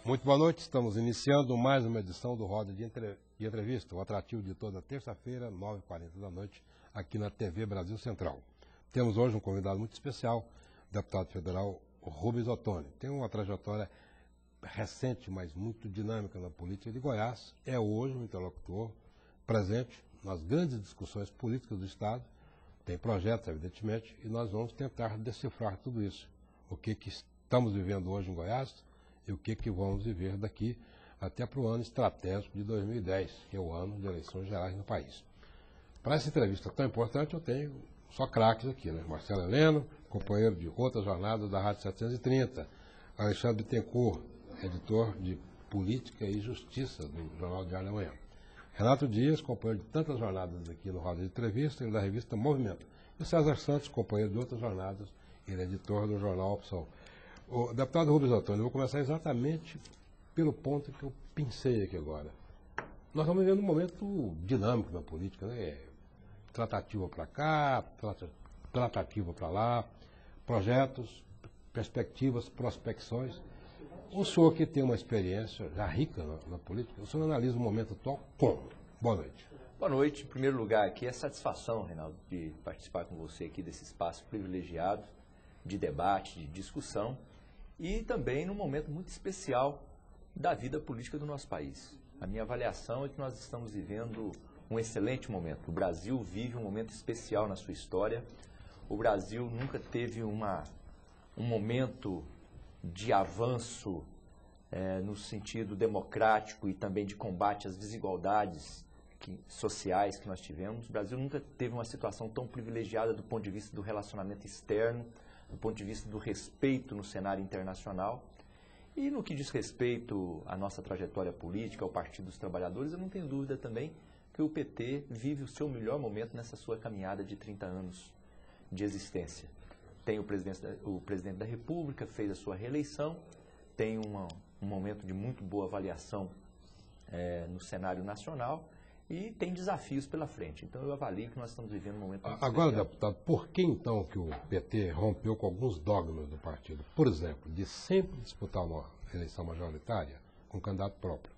Muito boa noite, estamos iniciando mais uma edição do Roda de Entrevista, o atrativo de toda terça-feira, 9h40 da noite, aqui na TV Brasil Central. Temos hoje um convidado muito especial, o deputado federal Rubens Ottoni. Tem uma trajetória recente, mas muito dinâmica na política de Goiás, é hoje um interlocutor presente nas grandes discussões políticas do Estado, tem projetos, evidentemente, e nós vamos tentar decifrar tudo isso. O que estamos vivendo hoje em Goiás e o que vamos viver daqui até para o ano estratégico de 2010, que é o ano de eleições gerais no país. Para essa entrevista tão importante, eu tenho só craques aqui, né? Marcelo Heleno, companheiro de outras jornadas da Rádio 730, Alexandre Bittencourt, editor de Política e Justiça do Jornal Diário da Manhã. Renato Dias, companheiro de tantas jornadas aqui no Roda de Entrevista e da revista Movimento. E César Santos, companheiro de outras jornadas, ele é editor do jornal Opção. O deputado Rubens Ottoni, eu vou começar exatamente pelo ponto que eu pensei aqui agora. Nós estamos vivendo um momento dinâmico na política, né? Tratativa para cá, tratativa para lá, projetos, perspectivas, prospecções. O senhor que tem uma experiência já rica na política, o senhor analisa o momento atual como? Boa noite. Boa noite. Em primeiro lugar, aqui é satisfação, Reinaldo, de participar com você aqui desse espaço privilegiado de debate, de discussão e também num momento muito especial da vida política do nosso país. A minha avaliação é que nós estamos vivendo um excelente momento. O Brasil vive um momento especial na sua história. O Brasil nunca teve um momento de avanço no sentido democrático e também de combate às desigualdades sociais que nós tivemos. O Brasil nunca teve uma situação tão privilegiada do ponto de vista do relacionamento externo, do ponto de vista do respeito no cenário internacional. E no que diz respeito à nossa trajetória política, ao Partido dos Trabalhadores, eu não tenho dúvida também que o PT vive o seu melhor momento nessa sua caminhada de 30 anos de existência. Tem o presidente da República, fez a sua reeleição, tem um momento de muito boa avaliação no cenário nacional e tem desafios pela frente. Então eu avalio que nós estamos vivendo um momento muito Agora, especial. deputado, por que então que o PT rompeu com alguns dogmas do partido? Por exemplo, de sempre disputar uma eleição majoritária com candidato próprio.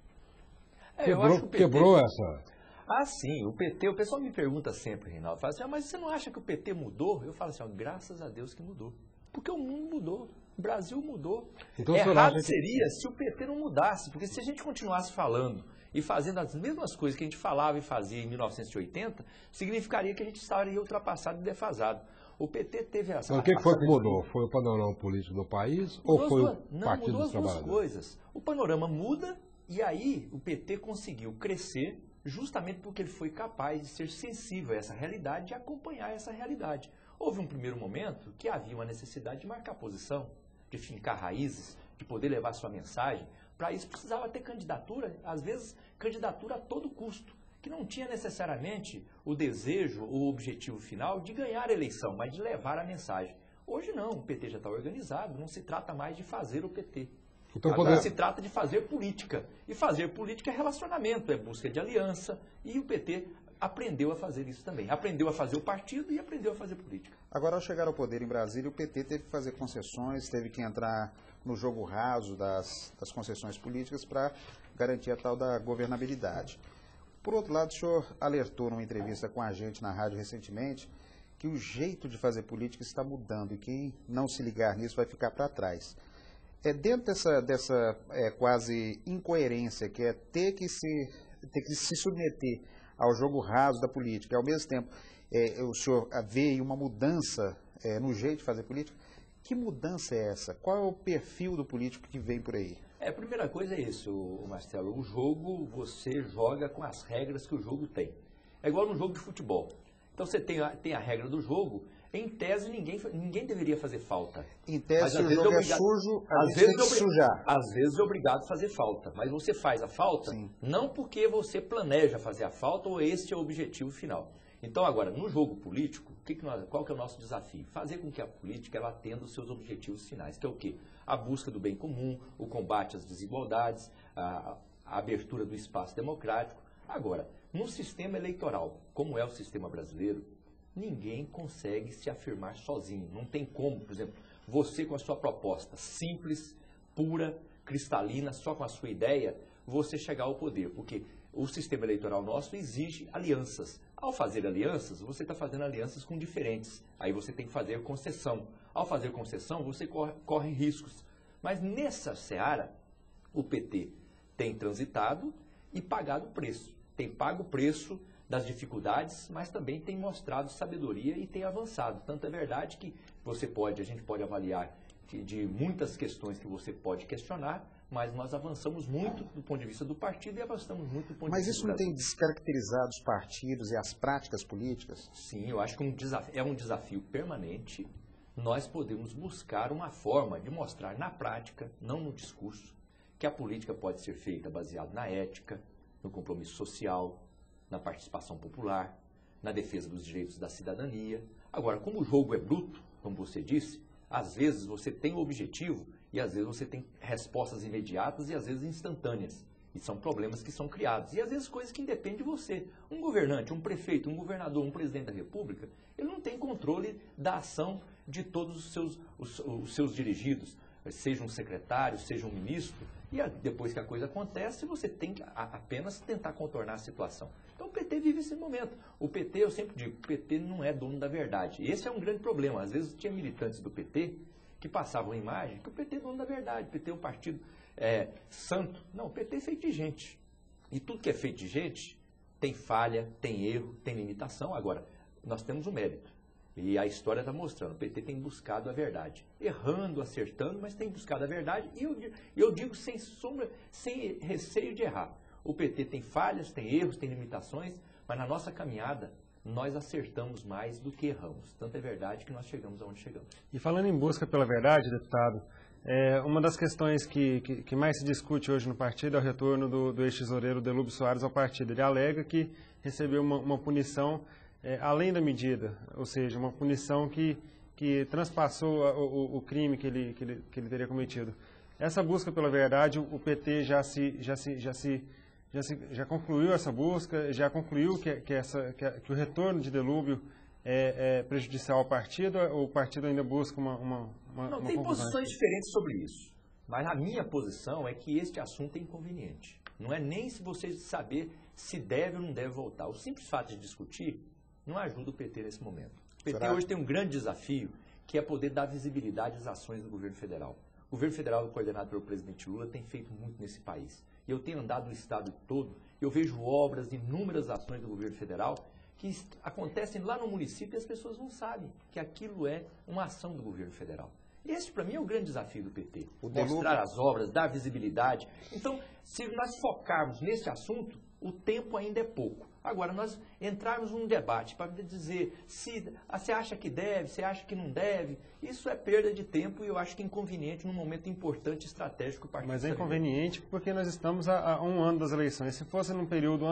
Eu acho que o PT... Quebrou essa... Ah, sim, o PT, o pessoal me pergunta sempre, Reinaldo, fala assim, mas você não acha que o PT mudou? Eu falo assim, graças a Deus que mudou. Porque o mundo mudou, o Brasil mudou. Então, errado seria se o PT não mudasse, porque se a gente continuasse falando e fazendo as mesmas coisas que a gente falava e fazia em 1980, significaria que a gente estaria ultrapassado e defasado. O PT teve essa... Mas o que foi que mudou? Foi o panorama político do país ou foi o Partido dos Trabalhadores? Mudou as duas coisas. O panorama muda e aí o PT conseguiu crescer justamente porque ele foi capaz de ser sensível a essa realidade e acompanhar essa realidade. Houve um primeiro momento que havia uma necessidade de marcar posição, de fincar raízes, de poder levar sua mensagem. Para isso precisava ter candidatura, às vezes candidatura a todo custo, que não tinha necessariamente o desejo ou o objetivo final de ganhar a eleição, mas de levar a mensagem. Hoje não, o PT já está organizado, não se trata mais de fazer o PT. Então, agora se trata de fazer política. E fazer política é relacionamento, é busca de aliança. E o PT aprendeu a fazer isso também. Aprendeu a fazer o partido e aprendeu a fazer política. Agora, ao chegar ao poder em Brasília, o PT teve que fazer concessões, teve que entrar no jogo raso das concessões políticas para garantir a tal da governabilidade. Por outro lado, o senhor alertou numa entrevista com a gente na rádio recentemente que o jeito de fazer política está mudando e quem não se ligar nisso vai ficar para trás. Dentro dessa quase incoerência que é ter que se submeter ao jogo raso da política, e ao mesmo tempo o senhor vê uma mudança no jeito de fazer política, que mudança é essa? Qual é o perfil do político que vem por aí? A primeira coisa é isso, Marcelo, o jogo você joga com as regras que o jogo tem. É igual no jogo de futebol. Então você tem a regra do jogo. Em tese, ninguém deveria fazer falta. Em tese, se o jogo é sujo, às vezes tem que sujar. Às vezes é obrigado a fazer falta. Mas você faz a falta, sim, não porque você planeja fazer a falta ou esse é o objetivo final. Então, agora, no jogo político, qual que é o nosso desafio? Fazer com que a política ela atenda os seus objetivos finais, que é o quê? A busca do bem comum, o combate às desigualdades, a abertura do espaço democrático. Agora, no sistema eleitoral, como é o sistema brasileiro, ninguém consegue se afirmar sozinho. Não tem como, por exemplo, você com a sua proposta simples, pura, cristalina, só com a sua ideia, você chegar ao poder. Porque o sistema eleitoral nosso exige alianças. Ao fazer alianças, você está fazendo alianças com diferentes. Aí você tem que fazer concessão. Ao fazer concessão, você corre riscos. Mas nessa seara, o PT tem transitado e pagado o preço. Tem pago o preço das dificuldades, mas também tem mostrado sabedoria e tem avançado. Tanto é verdade que a gente pode avaliar de muitas questões que você pode questionar, mas nós avançamos muito do ponto de vista do partido e avançamos muito do ponto de vista do Brasil. Mas isso não tem descaracterizado os partidos e as práticas políticas? Sim, eu acho que é um desafio permanente. Nós podemos buscar uma forma de mostrar na prática, não no discurso, que a política pode ser feita baseada na ética, no compromisso social, na participação popular, na defesa dos direitos da cidadania. Agora, como o jogo é bruto, como você disse, às vezes você tem um objetivo e às vezes você tem respostas imediatas e às vezes instantâneas. E são problemas que são criados. E às vezes coisas que independem de você. Um governante, um prefeito, um governador, um presidente da República, ele não tem controle da ação de todos os seus dirigidos, seja um secretário, seja um ministro. E depois que a coisa acontece, você tem que apenas tentar contornar a situação. Então o PT vive esse momento. O PT, eu sempre digo, o PT não é dono da verdade. Esse é um grande problema. Às vezes tinha militantes do PT que passavam a imagem que o PT é dono da verdade. O PT é um partido santo. Não, o PT é feito de gente. E tudo que é feito de gente tem falha, tem erro, tem limitação. Agora, nós temos um mérito. E a história está mostrando, o PT tem buscado a verdade. Errando, acertando, mas tem buscado a verdade. E eu digo sem receio de errar. O PT tem falhas, tem erros, tem limitações, mas na nossa caminhada nós acertamos mais do que erramos. Tanto é verdade que nós chegamos aonde chegamos. E falando em busca pela verdade, deputado, uma das questões que mais se discute hoje no partido é o retorno do ex-tesoureiro Delúbio Soares ao partido. Ele alega que recebeu uma punição além da medida, ou seja, uma punição que transpassou o crime que ele teria cometido. Essa busca pela verdade, o PT já concluiu essa busca, já concluiu que o retorno de Delúbio é prejudicial ao partido, ou o partido ainda busca uma Não, tem posições diferentes sobre isso. Mas a minha posição é que este assunto é inconveniente. Não é nem se você saber se deve ou não deve voltar. O simples fato de discutir não ajuda o PT nesse momento. O PT hoje tem um grande desafio, que é poder dar visibilidade às ações do governo federal. O governo federal, coordenado pelo presidente Lula, tem feito muito nesse país. E eu tenho andado no estado todo, eu vejo obras, inúmeras ações do governo federal, que acontecem lá no município e as pessoas não sabem que aquilo é uma ação do governo federal. Esse, para mim, é o grande desafio do PT. Mostrar as obras, dar visibilidade. Então, se nós focarmos nesse assunto, o tempo ainda é pouco. Agora, nós entrarmos num debate para dizer se você acha que deve, você acha que não deve, isso é perda de tempo e eu acho que é inconveniente num momento importante, estratégico do partido. Mas é inconveniente porque nós estamos a um ano das eleições. Se fosse num período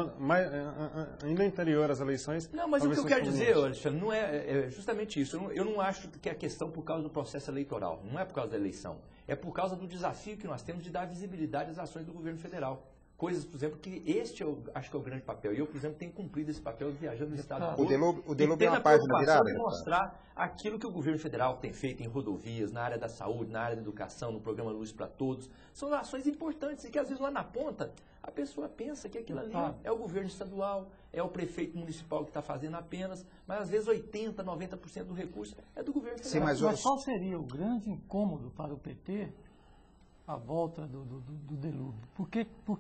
ainda anterior às eleições... Não, mas o que eu quero dizer, Alexandre, não é justamente isso. Eu não acho que é questão por causa do processo eleitoral. Não é por causa da eleição. É por causa do desafio que nós temos de dar visibilidade às ações do governo federal. Coisas, por exemplo, que acho que é o grande papel. E eu, por exemplo, tenho cumprido esse papel viajando no estado todo. O Delúbio é uma página virada. De mostrar aquilo que o governo federal tem feito em rodovias, na área da saúde, na área da educação, no programa Luz para Todos. São ações importantes e que, às vezes, lá na ponta, a pessoa pensa que aquilo ali é o governo estadual, é o prefeito municipal que está fazendo apenas, mas, às vezes, 80%, 90% do recurso é do governo federal. Sim, mas qual seria o grande incômodo para o PT a volta do Delúbio? Por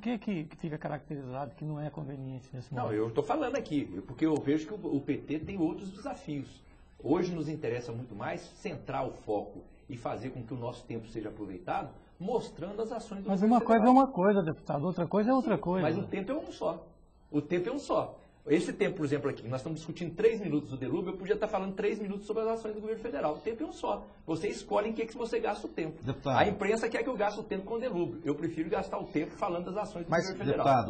que fica caracterizado que não é conveniente nesse momento? Não, eu estou falando aqui, porque eu vejo que o PT tem outros desafios. Hoje nos interessa muito mais centrar o foco e fazer com que o nosso tempo seja aproveitado, mostrando as ações do governo federal. Mas uma coisa é uma coisa, deputado, outra coisa é outra coisa. Mas o tempo é um só. O tempo é um só. Esse tempo, por exemplo, aqui, nós estamos discutindo 3 minutos do Delúbio, eu podia estar falando 3 minutos sobre as ações do governo federal. O tempo é um só. Você escolhe em que você gasta o tempo. Deputado. A imprensa quer que eu gaste o tempo com o Delúbio. Eu prefiro gastar o tempo falando das ações do governo federal. Deputado.